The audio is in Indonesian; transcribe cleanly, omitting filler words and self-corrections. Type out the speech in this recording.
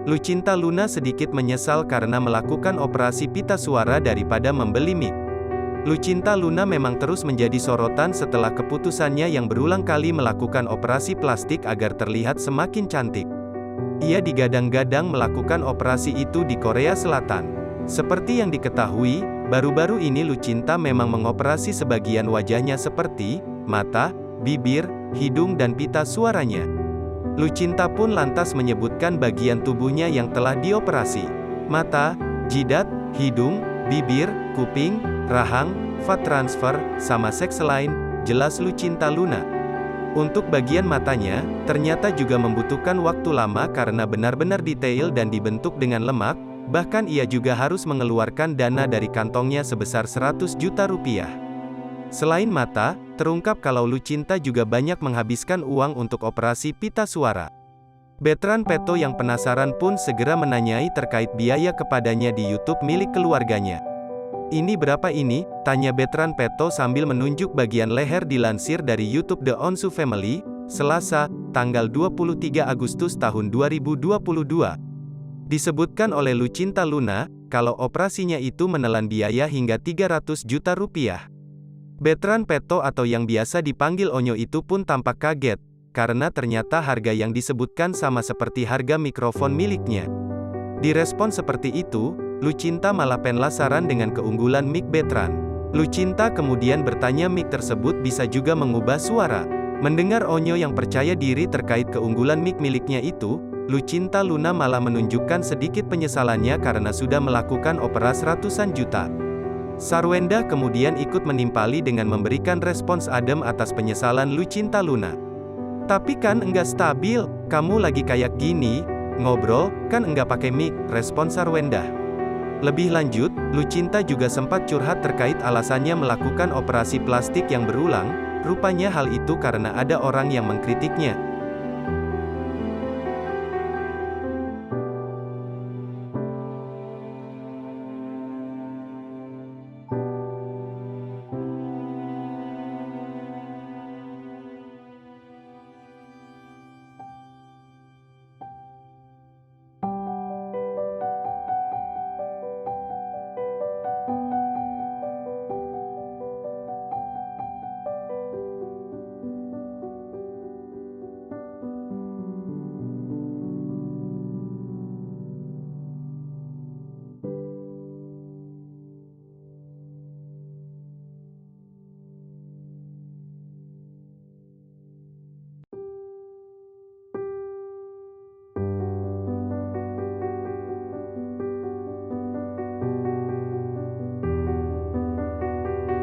Lucinta Luna sedikit menyesal karena melakukan operasi pita suara daripada membeli mic. Lucinta Luna memang terus menjadi sorotan setelah keputusannya yang berulang kali melakukan operasi plastik agar terlihat semakin cantik. Ia digadang-gadang melakukan operasi itu di Korea Selatan. Seperti yang diketahui, baru-baru ini Lucinta memang mengoperasi sebagian wajahnya seperti mata, bibir, hidung dan pita suaranya. Lucinta pun lantas menyebutkan bagian tubuhnya yang telah dioperasi. Mata, jidat, hidung, bibir, kuping, rahang, fat transfer, sama seks lain, jelas Lucinta Luna. Untuk bagian matanya, ternyata juga membutuhkan waktu lama karena benar-benar detail dan dibentuk dengan lemak, bahkan ia juga harus mengeluarkan dana dari kantongnya sebesar 100 juta rupiah. Selain mata, terungkap kalau Lucinta juga banyak menghabiskan uang untuk operasi pita suara. Betran Peto yang penasaran pun segera menanyai terkait biaya kepadanya di YouTube milik keluarganya. "Ini berapa ini?" tanya Betran Peto sambil menunjuk bagian leher dilansir dari YouTube The Onsu Family, Selasa, tanggal 23 Agustus tahun 2022. Disebutkan oleh Lucinta Luna, kalau operasinya itu menelan biaya hingga 300 juta rupiah. Betran Peto atau yang biasa dipanggil Onyo itu pun tampak kaget, karena ternyata harga yang disebutkan sama seperti harga mikrofon miliknya. Direspon seperti itu, Lucinta malah penasaran dengan keunggulan mic Betran. Lucinta kemudian bertanya mic tersebut bisa juga mengubah suara. Mendengar Onyo yang percaya diri terkait keunggulan mic miliknya itu, Lucinta Luna malah menunjukkan sedikit penyesalannya karena sudah melakukan operasi ratusan juta. Sarwenda kemudian ikut menimpali dengan memberikan respons adem atas penyesalan Lucinta Luna. "Tapi kan enggak stabil, kamu lagi kayak gini, ngobrol, kan enggak pakai mic," respon Sarwenda. Lebih lanjut, Lucinta juga sempat curhat terkait alasannya melakukan operasi plastik yang berulang, rupanya hal itu karena ada orang yang mengkritiknya.